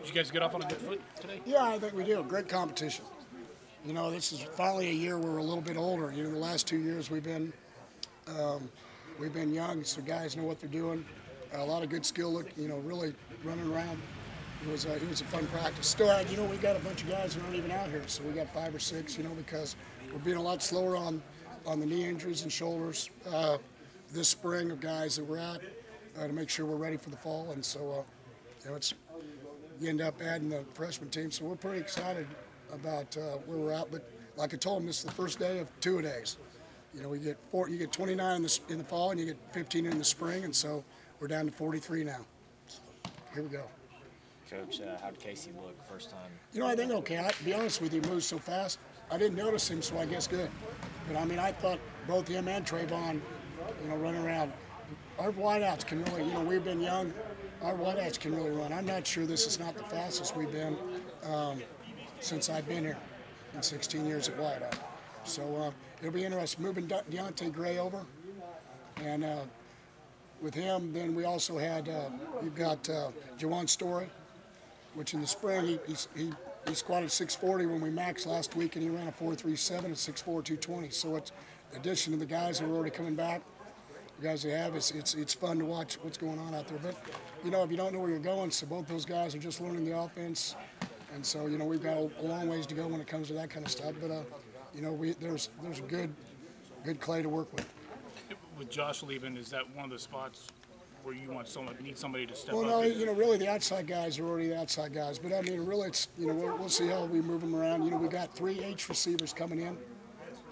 Did you guys get off on a good foot today? Yeah, I think we do. Great competition. You know, this is finally a year where we're a little bit older. You know, the last 2 years we've been young, so guys know what they're doing. A lot of good skill, you know, really running around. It was a fun practice. Still, you know, we got a bunch of guys that aren't even out here, so we got 5 or 6, you know, because we're being a lot slower on the knee injuries and shoulders this spring of guys that we're at to make sure we're ready for the fall. And so, you know, you end up adding the freshman team, so we're pretty excited about where we're at. But like I told them, this is the first day of 2-a-days. You know, you get 29 in the fall, and you get 15 in the spring, and so we're down to 43 now. So here we go. Coach, how did Casey look first time? You know, I think okay. To be honest with you, he moves so fast. I didn't notice him, so I guess good. But I mean, I thought both him and Trayvon, you know, running around. Our wideouts can really, you know, we've been young. Our wideouts can really run. I'm not sure this is not the fastest we've been since I've been here in 16 years at wideout. So it'll be interesting moving Deontay Gray over, and with him, then we also had you've got Jawan Story, which in the spring he squatted 640 when we maxed last week, and he ran a 4.37 at 6'4", 220. So it's in addition to the guys who are already coming back, the guys they have, it's fun to watch what's going on out there. But you know, if you don't know where you're going, so both those guys are just learning the offense, and so you know we've got a long ways to go when it comes to that kind of stuff. But you know, there's a good clay to work with. With Josh leaving, is that one of the spots where you need somebody to step up? Well, no, you know, really the outside guys are already the outside guys. But I mean, really, it's, you know, we'll see how we move them around. You know, we got 3 H receivers coming in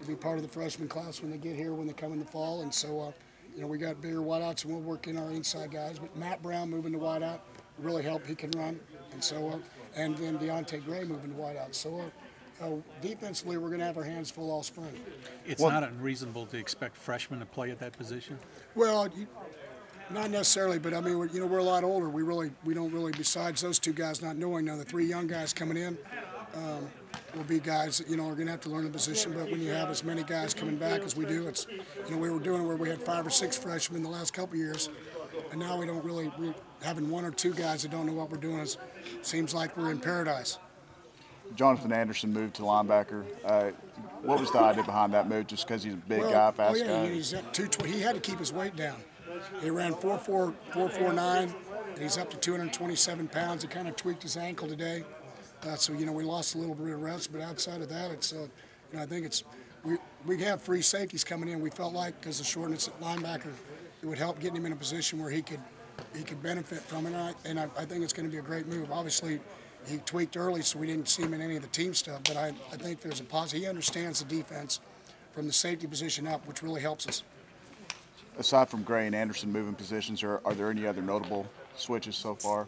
to be part of the freshman class when they get here, when they come in the fall. And so, you know, we got bigger wideouts, and we'll work in our inside guys. But Matt Brown moving to wideout really helped. He can run, and so, and then Deontay Gray moving to wideout. So. Defensively, we're going to have our hands full all spring. It's not unreasonable to expect freshmen to play at that position. Well, not necessarily, but I mean, we're a lot older. We don't really. Besides those 2 guys not knowing, now the 3 young guys coming in will be guys that, you know, are going to have to learn the position. But when you have as many guys coming back as we do, it's, you know, we were doing it where we had 5 or 6 freshmen the last couple of years, and now we don't really. Having 1 or 2 guys that don't know what we're doing seems like we're in paradise. Jonathan Anderson moved to linebacker. What was the idea behind that move? Just because he's a big guy, fast guy? He's at 220. He had to keep his weight down. He ran 4.4, 4.49, and he's up to 227 pounds. He kind of tweaked his ankle today, so you know we lost a little bit of rest. But outside of that, it's you know, I think it's we have free safeties coming in. We felt like because the shortness at linebacker, it would help getting him in a position where he could benefit from it. And I think it's going to be a great move. Obviously, he tweaked early, so we didn't see him in any of the team stuff. But I think there's a positive. He understands the defense from the safety position up, which really helps us. Aside from Gray and Anderson moving positions, are there any other notable switches so far?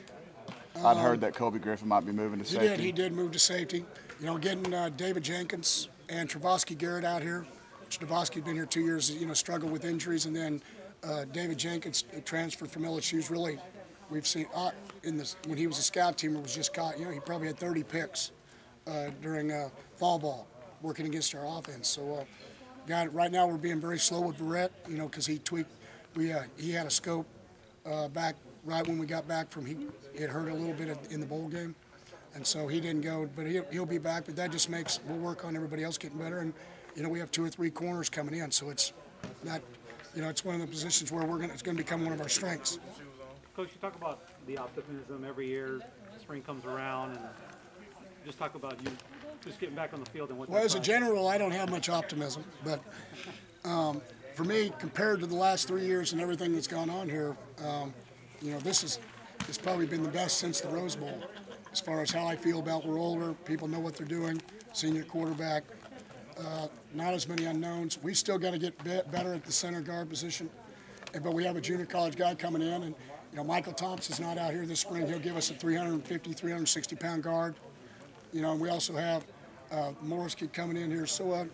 I'd heard that Kobe Griffin might be moving to safety. He did move to safety. You know, getting David Jenkins and Travasky Garrett out here. Travasky's been here 2 years, you know, struggled with injuries, and then David Jenkins transferred from LSU's. Really, we've seen when he was a scout teamer, was just caught. You know, he probably had 30 picks during fall ball, working against our offense. So, right now we're being very slow with Barrett, you know, because he tweaked. He had a scope back right when we got back from he had hurt a little bit in the bowl game, and so he didn't go. But he'll be back. But that just makes we'll work on everybody else getting better. And you know, we have 2 or 3 corners coming in, so it's not. You know, it's one of the positions where it's going to become one of our strengths. Coach, you talk about the optimism every year. Spring comes around, and just talk about you just getting back on the field and what. Well, as a general, I don't have much optimism, but for me, compared to the last 3 years and everything that's gone on here, you know, it's probably been the best since the Rose Bowl. As far as how I feel about, we're older, people know what they're doing, senior quarterback, not as many unknowns. We still got to get better at the center guard position, but we have a junior college guy coming in, and you know, Michael Thompson's not out here this spring. He'll give us a 350, 360-pound guard. You know, and we also have Morris kid coming in here. So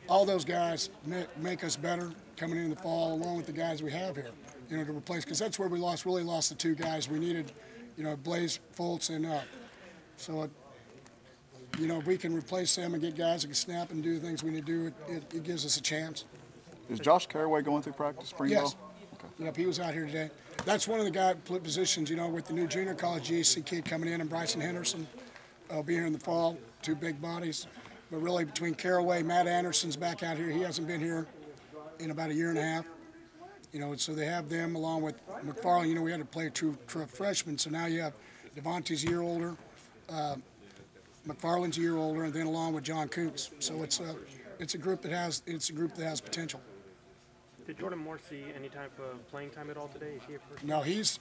all those guys make us better coming in the fall, along with the guys we have here, you know, to replace. Because that's where we really lost the 2 guys we needed, you know, Blaze Fultz and so, you know, if we can replace them and get guys that can snap and do the things we need to do, it gives us a chance. Is Josh Carraway going through practice spring ball? Yes. Okay. Yep, he was out here today. that's one of the guy positions, you know, with the new junior college GAC kid coming in and Bryson Henderson will be here in the fall, two big bodies. But really between Caraway, Matt Anderson's back out here. He hasn't been here in about a year and a half. You know, and so they have them along with McFarland. You know, we had to play a true freshman, so now you have Devontae's a year older, McFarland's a year older, and then along with John Coots. So it's a group that has potential. Did Jordan Moore see any type of playing time at all today? Is he a first? No, he's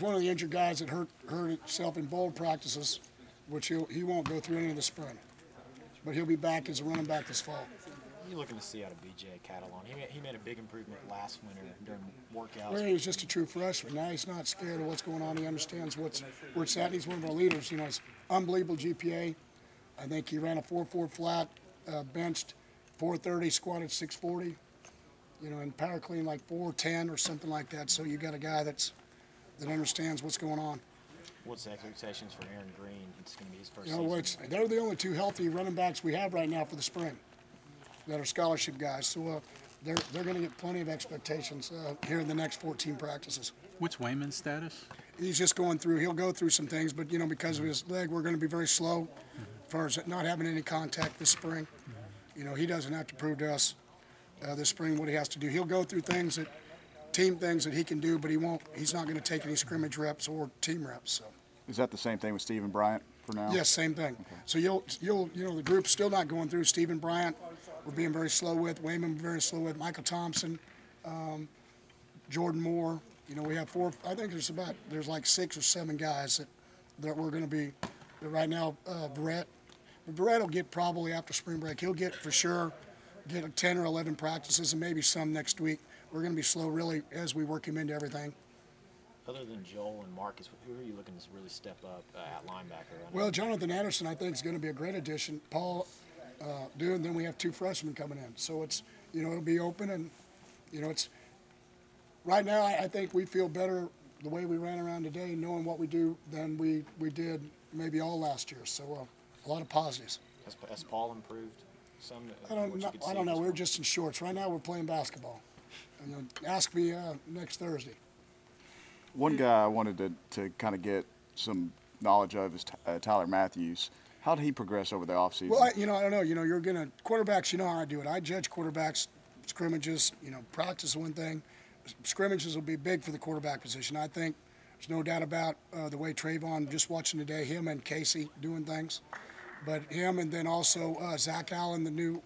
one of the injured guys that hurt himself in bowl practices, which he won't go through any of the spring. But he'll be back as a running back this fall. What are you looking to see out of BJ Catalon? He made a big improvement last winter during workouts. Well, he was just a true freshman. Now he's not scared of what's going on. He understands where it's at. He's one of our leaders. You know, it's unbelievable GPA. I think he ran a 4.4 flat, benched 430, squatted 640. You know, and power clean like 410 or something like that. So you got a guy that understands what's going on. What's the expectations for Aaron Green? It's going to be his first season. They're the only two healthy running backs we have right now for the spring that are scholarship guys. So they're going to get plenty of expectations here in the next 14 practices. What's Wayman's status? He's just going through. He'll go through some things, but, you know, because of his leg, we're going to be very slow as far as not having any contact this spring. You know, he doesn't have to prove to us this spring what he has to do. He'll go through team things that he can do, but he's not going to take any scrimmage reps or team reps. So. Is that the same thing with Stephen Bryant for now? Yes, same thing. Okay. So you know, the group's still not going through. Stephen Bryant, we're being very slow with. Wayman, very slow with. Michael Thompson, Jordan Moore. You know, we have four. I think there's like 6 or 7 guys that we're going to be right now. Verrett will get probably after spring break. He'll get for sure 10 or 11 practices and maybe some next week. We're going to be slow really as we work him into everything. Other than Joel and Marcus, who are you looking to really step up at linebacker? Well, Jonathan Anderson, I think, is going to be a great addition. Paul, and then we have 2 freshmen coming in. So it's, you know, it'll be open, and, you know, it's right now. I think we feel better the way we ran around today, knowing what we do, than we did maybe all last year. So a lot of positives. Has Paul improved some? I don't know. We're just in shorts right now. We're playing basketball. And ask me next Thursday. One guy I wanted to kind of get some knowledge of is Tyler Matthews. How did he progress over the offseason? Well, I don't know. You know, you're going to – quarterbacks, you know how I do it. I judge quarterbacks, scrimmages, you know, practice is one thing. Scrimmages will be big for the quarterback position. I think there's no doubt about the way Trayvon, just watching today, him and Casey doing things. But him and then also Zach Allen, the new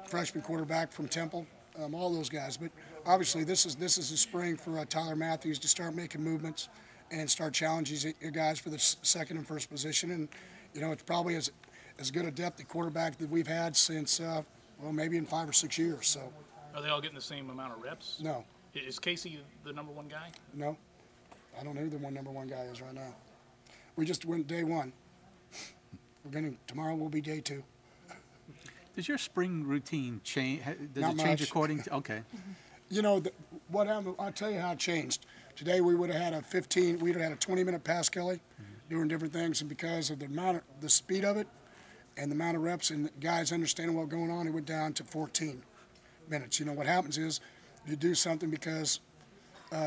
freshman quarterback from Temple, all those guys. But obviously, this is the spring for Tyler Matthews to start making movements and start challenging guys for the second and first position. And, you know, it's probably as good a depth at quarterback that we've had since, well, maybe in 5 or 6 years. So. Are they all getting the same amount of reps? No. Is Casey the number 1 guy? No. I don't know who the number 1 guy is right now. We just went day 1. Tomorrow will be day 2. Does your spring routine change? Does Not it change much. according to? Okay. You know, what happened, I'll tell you how it changed. Today we would have had we'd have had a 20-minute pass, Kelly, doing different things, and because of the speed of it and the amount of reps and the guys understanding what's going on, it went down to 14 minutes. You know, what happens is you do something because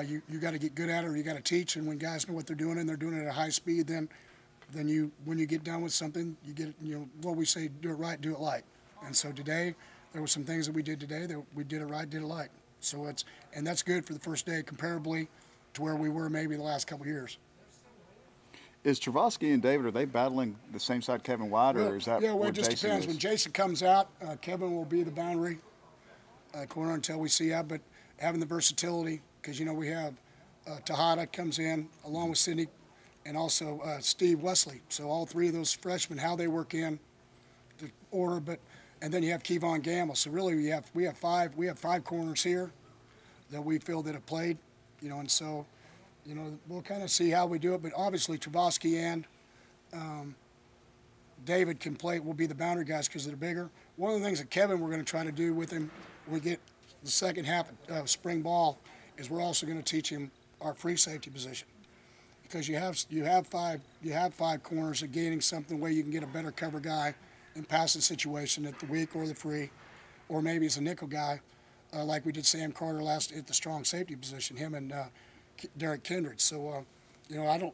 you got to get good at it, or you got to teach, and when guys know what they're doing and they're doing it at a high speed, then when you get done with something, you get, you know, what we say, do it right, do it like. And so today, there were some things that we did today that we did it right, did it like. So and that's good for the first day, comparably to where we were maybe the last couple of years. Is Travasky and David, are they battling the same side Kevin White, or is that yeah, well, where it just Jason depends. is? When Jason comes out, Kevin will be the boundary corner until we see out. But having the versatility, because, you know, we have Tejada comes in along with Sidney, and also Steve Wesley. So all 3 of those freshmen, how they work in the order, and then you have Kevon Gamble. So really, we have 5 corners here that we feel that have played, you know, and so, you know, we'll kind of see how we do it. But obviously, Travasky and David will be the boundary guys because they're bigger. One of the things that Kevin we're going to try to do with him when we get the second half of spring ball is we're also going to teach him our free safety position, because you have five corners of gaining something where you can get a better cover guy in passing situation at the weak or the free, or maybe as a nickel guy, like we did Sam Carter last at the strong safety position. Him and Derek Kindred. So, you know, I don't.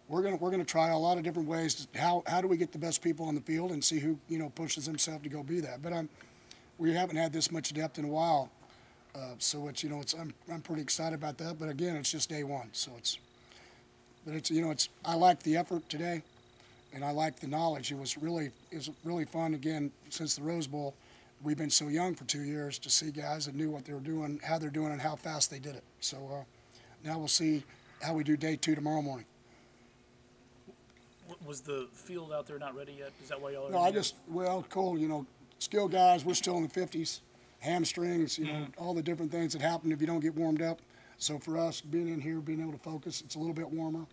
We're gonna try a lot of different ways. How do we get the best people on the field and see who, you know, pushes himself to go be that. But we haven't had this much depth in a while. So it's, you know, I'm pretty excited about that. But again, it's just day one. So you know, I like the effort today, and I like the knowledge. It was really fun again since the Rose Bowl. We've been so young for 2 years to see guys that knew what they were doing, how they're doing, and how fast they did it. So now we'll see how we do day 2 tomorrow morning. Was the field out there not ready yet? Is that why y'all are No, here? Cole, you know, skilled guys, we're still in the 50s, hamstrings, you know, all the different things that happen if you don't get warmed up. So for us, being in here, being able to focus, it's a little bit warmer.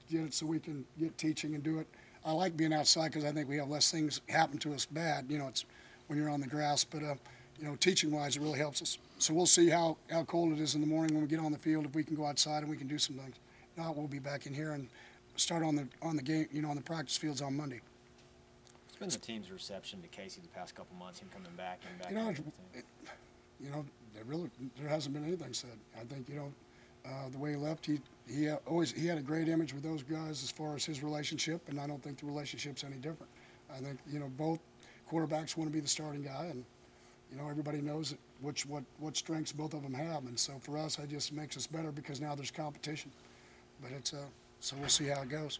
Get it so we can get teaching and do it. I like being outside because I think we have less things happen to us bad. You know, it's when you're on the grass, but you know, teaching-wise, it really helps us. So we'll see how cold it is in the morning when we get on the field. If we can go outside and we can do some things. If not, we'll be back in here and start on the game, you know, on the practice fields on Monday. What's been the team's reception to Casey the past couple months, him coming back and back? You know, there hasn't been anything said. I think, you know, the way he left, he had a great image with those guys as far as his relationship, and I don't think the relationship's any different. I think, you know, both quarterbacks want to be the starting guy, and you know, everybody knows what strengths both of them have, and so for us, it just makes us better because now there's competition. But it's so we'll see how it goes.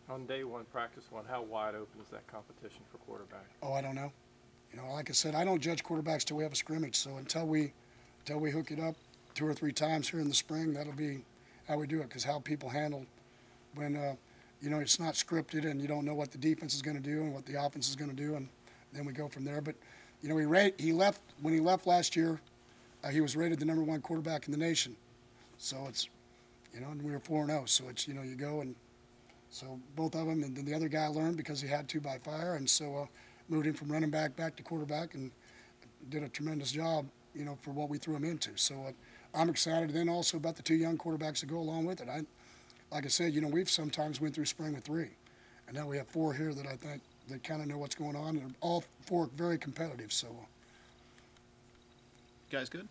On day one, practice one, how wide open is that competition for quarterback? Oh, I don't know. You know, like I said, I don't judge quarterbacks till we have a scrimmage. So until we hook it up 2 or 3 times here in the spring, that'll be how we do it. Because how people handle when you know, it's not scripted and you don't know what the defense is going to do and what the offense is going to do, and then we go from there. But you know, when he left last year, he was rated the #1 quarterback in the nation. So it's, you know, and we were 4-0. So it's, you know, you go and so both of them, and then the other guy learned because he had to by fire, and so moved him from running back to quarterback and did a tremendous job, you know, for what we threw him into. So I'm excited. And then also about the 2 young quarterbacks that go along with it. Like I said, you know, we've sometimes went through spring with 3, and now we have 4 here that I think that kind of know what's going on, and all 4 very competitive. So, Guys, good.